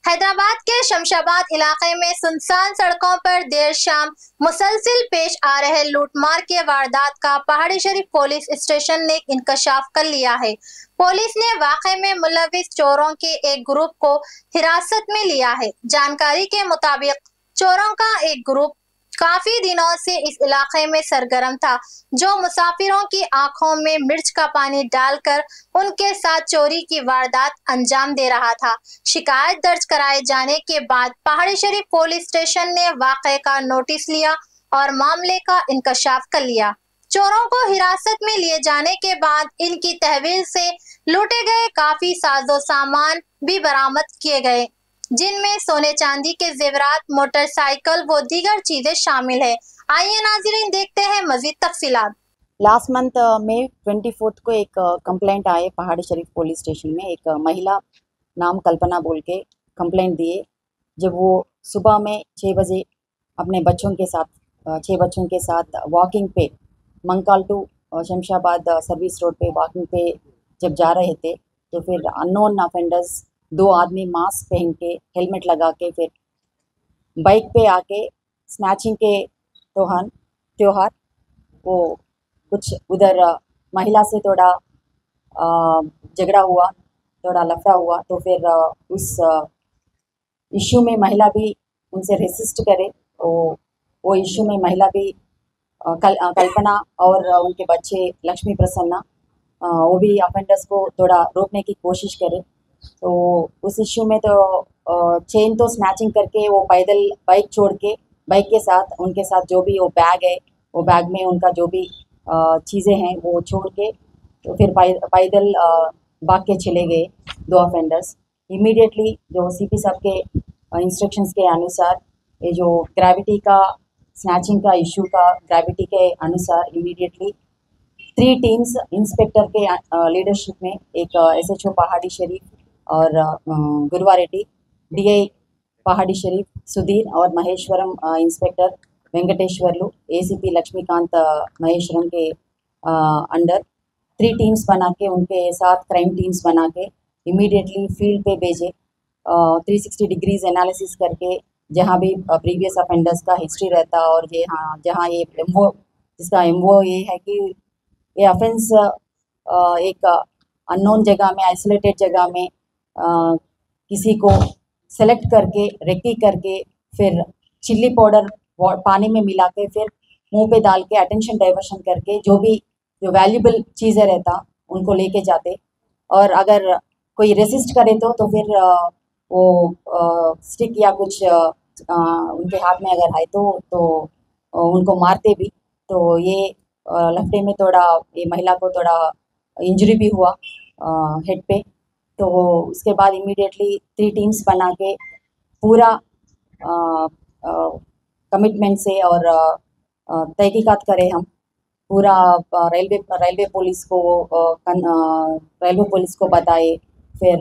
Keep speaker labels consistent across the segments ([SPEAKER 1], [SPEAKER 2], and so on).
[SPEAKER 1] हैदराबाद के शमशाबाद इलाके में सुनसान सड़कों पर देर शाम मुसलसिल पेश आ रहे लूटमार के वारदात का पहाड़ी शरीफ पुलिस स्टेशन ने इंकशाफ कर लिया है। पुलिस ने वाकये में मुलविस चोरों के एक ग्रुप को हिरासत में लिया है। जानकारी के मुताबिक चोरों का एक ग्रुप काफी दिनों से इस इलाके में सरगर्म था, जो मुसाफिरों की आंखों में मिर्च का पानी डालकर उनके साथ चोरी की वारदात अंजाम दे रहा था। शिकायत दर्ज कराए जाने के बाद पहाड़ी शरीफ पुलिस स्टेशन ने वाकये का नोटिस लिया और मामले का इंकशाफ कर लिया। चोरों को हिरासत में लिए जाने के बाद इनकी तहवील से लूटे गए काफी साजो सामान भी बरामद किए गए, जिनमें सोने चांदी के जेवरात, मोटरसाइकिल व दीगर चीजें शामिल है। आइए नाज़रीन, देखते हैं मजीद तफसीलात।
[SPEAKER 2] लास्ट मंथ में 24 को एक कंप्लेंट आए पहाड़ी शरीफ पुलिस स्टेशन में। एक महिला नाम कल्पना बोल के कंप्लेंट दिए। जब वो सुबह में 6 बजे अपने बच्चों के साथ 6 बच्चों के साथ वॉकिंग पे मंकाल टू शमशाबाद सर्विस रोड पे वॉकिंग पे जब जा रहे थे, तो फिर अननोन अफेंडर्स 2 आदमी मास्क पहन के हेलमेट लगा के फिर बाइक पे आके स्नैचिंग के त्योहार वो कुछ उधर महिला से थोड़ा झगड़ा हुआ, थोड़ा लफड़ा हुआ। तो फिर उस इश्यू में महिला भी उनसे रेसिस्ट करे। तो वो इश्यू में महिला भी कल्पना और उनके बच्चे लक्ष्मी प्रसन्ना वो भी अफेंडर्स को थोड़ा रोकने की कोशिश करे। तो उस इश्यू में तो चेन तो स्नैचिंग करके वो पैदल बाइक छोड़ के बाइक के साथ उनके साथ जो भी वो बैग है, वो बैग में उनका जो भी चीज़ें हैं वो छोड़ के तो फिर पैदल भाग के चले गए 2 अफेंडर्स। इमीडिएटली जो सीपी साहब के इंस्ट्रक्शंस के अनुसार ये जो ग्रेविटी का स्नैचिंग का इशू का ग्रेविटी के अनुसार इमीडिएटली 3 टीम्स इंस्पेक्टर के लीडरशिप में एक SHO पहाड़ी शरीफ और गुरुवार रेड्डी, DI पहाड़ी शरीफ सुधीर और महेश्वरम इंस्पेक्टर वेंकटेश्वरलू, ACP लक्ष्मीकांत महेश्वरम के अंडर 3 टीम्स बना के उनके साथ क्राइम टीम्स बना के इमीडिएटली फील्ड पे भेजे। 360 डिग्रीज एनालिसिस करके जहाँ भी प्रीवियस अफेंडर्स का हिस्ट्री रहता और ये जहाँ ये MO जिसका MO ये है कि ये ऑफेंस एक अननोन जगह में, आइसोलेटेड जगह में किसी को सेलेक्ट करके रेकी करके फिर चिल्ली पाउडर पानी में मिला के फिर मुंह पे डाल के अटेंशन डाइवर्शन करके जो भी जो वैल्यूबल चीज़ें रहता उनको लेके जाते। और अगर कोई रेसिस्ट करे तो फिर वो स्टिक या कुछ उनके हाथ में अगर है तो उनको मारते भी। तो ये लफड़े में थोड़ा ये महिला को थोड़ा इंजरी भी हुआ हेड पे। तो उसके बाद इमीडिएटली 3 टीम्स बना के पूरा कमिटमेंट से और तहकीकात करें हम पूरा रेलवे पुलिस को बताए, फिर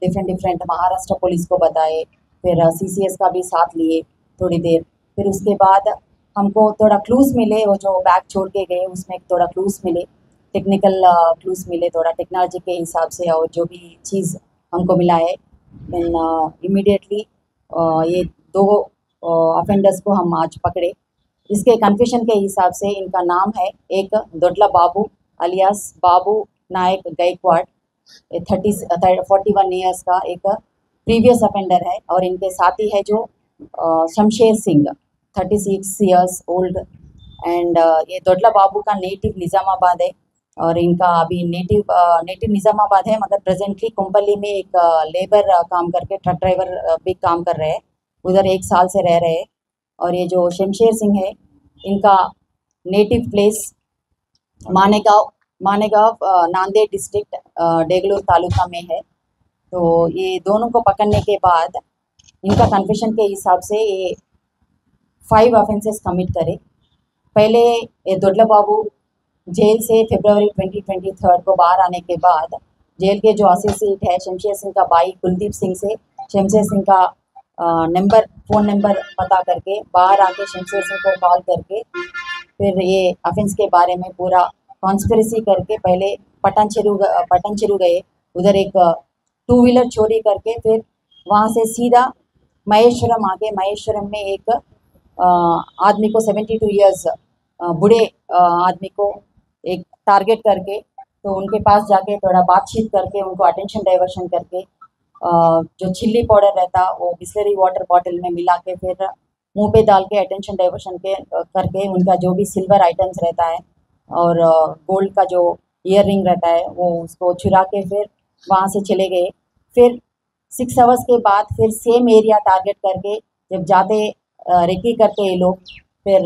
[SPEAKER 2] डिफरेंट महाराष्ट्र पुलिस को बताए, फिर CCS का भी साथ लिए थोड़ी देर। फिर उसके बाद हमको थोड़ा क्लूज़ मिले, वो जो बैग छोड़ के गए उसमें थोड़ा क्लूज़ मिले, टेक्निकल क्लूज़ मिले थोड़ा टेक्नोलॉजी के हिसाब से और जो भी चीज़ हमको मिला है। देन इमीडिएटली ये 2 अफेंडर्स को हम आज पकड़े। इसके कन्फेशन के हिसाब से इनका नाम है एक दोडला बाबू अलियास बाबू नायक गायकवाड़, 41 ईयर्स का एक प्रीवियस अफेंडर है। और इनके साथी है जो Shamsher Singh 36 years old and ये दोडला बाबू का नेटिव निज़ामाबाद है और इनका अभी नेटिव निज़ामाबाद है, मगर प्रेजेंटली कुंपली में एक लेबर काम करके ट्रक ड्राइवर भी काम कर रहे हैं, उधर 1 साल से रह रहे हैं। और ये जो शमशेर सिंह है इनका native place Manegaon Nanded district Deglur taluka में है। तो ये दोनों को पकड़ने के बाद इनका कन्फेशन के हिसाब से ये 5 ऑफेंसेस कमिट करे। पहले ये दोडला बाबू जेल से फरवरी 2023 को बाहर आने के बाद जेल के जो एसोसिएट है शमशेर सिंह का भाई कुलदीप सिंह से शमशेर सिंह का फ़ोन नंबर पता करके बाहर आके शमशेर सिंह को कॉल करके फिर ये ऑफेंस के बारे में पूरा कॉन्स्पिरेसी करके पहले पटन चेरू गए, उधर एक 2 व्हीलर चोरी करके फिर वहाँ से सीधा महेश्वरम आके महेश्वरम में एक आदमी को 72 ईयर्स बूढ़े आदमी को एक टारगेट करके तो उनके पास जाके थोड़ा बातचीत करके उनको अटेंशन डाइवर्शन करके जो चिल्ली पाउडर रहता वो बिस्लरी वाटर बॉटल में मिला के फिर मुंह पे डाल के अटेंशन डाइवर्शन के करके उनका जो भी सिल्वर आइटम्स रहता है और गोल्ड का जो ईयर रिंग रहता है वो उसको चुरा के फिर वहाँ से चले गए। फिर 6 आवर्स के बाद फिर सेम एरिया टारगेट करके जब जाते रेकी करते ये लोग फिर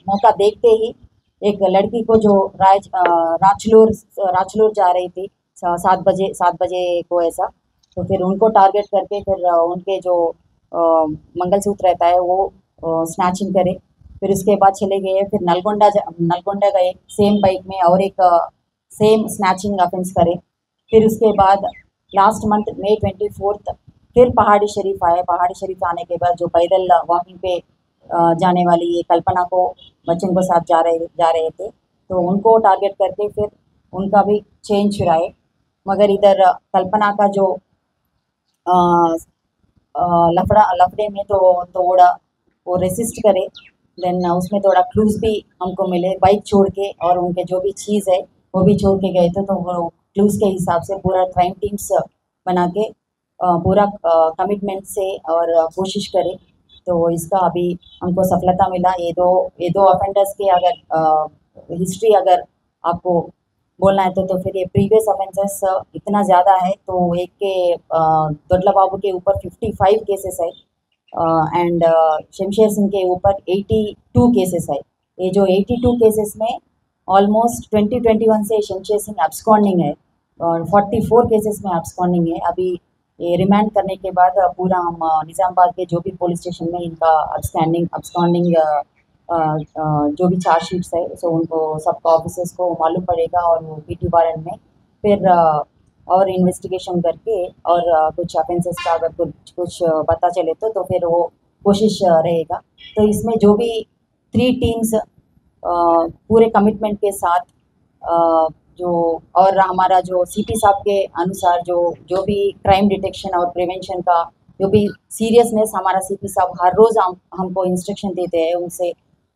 [SPEAKER 2] मौका देखते ही एक लड़की को जो राजलूर जा रही थी 7 बजे को ऐसा तो फिर उनको टारगेट करके फिर उनके जो मंगलसूत्र रहता है वो स्नैचिंग करे। फिर उसके बाद चले गए फिर नलगोंडा गए सेम बाइक में और एक सेम स्नैचिंग ऑफेंस करे। फिर उसके बाद लास्ट मंथ May 24 फिर पहाड़ी शरीफ आए। पहाड़ी शरीफ आने के बाद जो पैदल वॉकिंग पे जाने वाली ये कल्पना को बच्चों के साथ जा रहे थे तो उनको टारगेट करके फिर उनका भी चेन छुड़ाए। मगर इधर कल्पना का जो लफड़े में तो थोड़ा वो रेसिस्ट करे देन उसमें थोड़ा क्लूज भी हमको मिले बाइक छोड़ के और उनके जो भी चीज़ है वो भी छोड़ के गए थे तो वो क्लूज के हिसाब से पूरा क्राइम टीम्स बना के पूरा कमिटमेंट से और कोशिश करे तो इसका अभी हमको सफलता मिला। ये दो ऑफेंडर्स के अगर हिस्ट्री अगर आपको बोलना है तो फिर ये प्रीवियस ऑफेंसेस इतना ज़्यादा है तो एक के दोडला बाबू के ऊपर 55 केसेस है एंड शमशेर सिंह के ऊपर 82 केसेस है। ये जो 82 केसेस में ऑलमोस्ट 2021 से शमशेर सिंह अब्सकॉन्डिंग है और 44 केसेस में अब्सकॉन्डिंग है। अभी ये रिमांड करने के बाद पूरा हम निज़ामाबाद के जो भी पुलिस स्टेशन में इनका अब्सकॉन्डिंग जो भी चार्जशीट्स है सो उनको सबका ऑफिसर्स को मालूम पड़ेगा और वो पीटी वारंट में फिर और इन्वेस्टिगेशन करके और कुछ ऑफेंसेस का अगर कुछ पता चले तो फिर वो कोशिश रहेगा। तो इसमें जो भी 3 टीम्स पूरे कमिटमेंट के साथ जो और हमारा जो सीपी साहब के अनुसार जो भी क्राइम डिटेक्शन और प्रिवेंशन का जो भी सीरियसनेस हमारा सीपी साहब हर रोज़ हमको इंस्ट्रक्शन देते हैं उनसे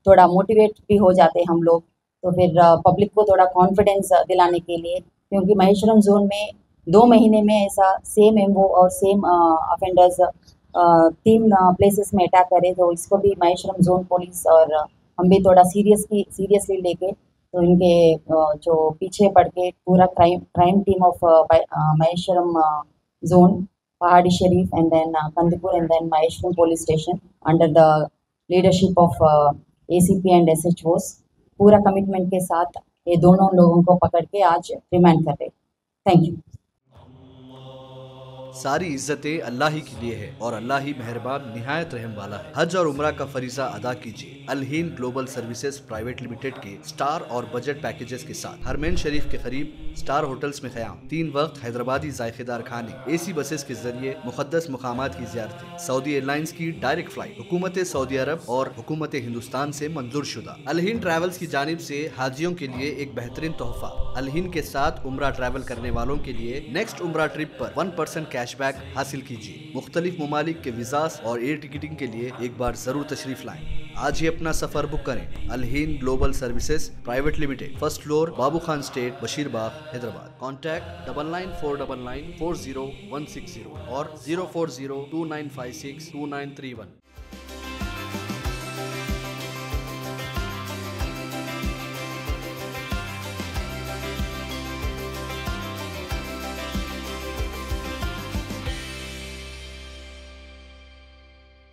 [SPEAKER 2] थोड़ा मोटिवेट भी हो जाते हैं हम लोग। तो फिर पब्लिक को थोड़ा कॉन्फिडेंस दिलाने के लिए क्योंकि महेश्वरम जोन में 2 महीने में ऐसा सेम एमओ और सेम ऑफेंडर्स 3 प्लेसेस में अटैक करे तो इसको भी महेश्वरम जोन पुलिस और हम भी थोड़ा सीरियसली लेके तो इनके जो पीछे पड़ के पूरा crime team of Maheshwaram zone Pahadi Sharif and then Kandipur and then Maheshwaram police station under the leadership of ACP and SHOs पूरा कमिटमेंट के साथ ये दोनों लोगों को पकड़ के आज रिमांड कर रहे। Thank you.
[SPEAKER 3] सारी इज्जतें अल्लाह ही के लिए है और अल्लाह ही मेहरबान निहायत रहम वाला है। हज और उम्रा का फरीजा अदा कीजिए Al Hind global services private limited के स्टार और बजट पैकेजेस के साथ। हरमैन शरीफ के करीब स्टार होटल्स में क़याम, 3 वक्त हैदराबादी जायकेदार खाने, AC बसेस के जरिए मुक़द्दस मुकामात की ज़ियारतें, सऊदी एयरलाइंस की डायरेक्ट फ्लाइट, हुकूमत सऊदी अरब और हुकूमत हिंदुस्तान से मंजूर शुदा। अल हिंद ट्रैवल्स की जानिब से हाजियों के लिए एक बेहतरीन तोहफा। अल हिंद के साथ उम्रा ट्रैवल करने वालों के लिए नेक्स्ट उम्रा ट्रिप पर 1% कैशबैक हासिल कीजिए। मुख्तलिफ ममालिक के वीज़ास और एयर टिकटिंग के लिए एक बार जरूर तशरीफ लाएं। आज ही अपना सफर बुक करें। Al Hind global services private limited, 1st floor, Babu Khan state, Basheerbagh, Hyderabad. Contact 9949940160 और 04029562931।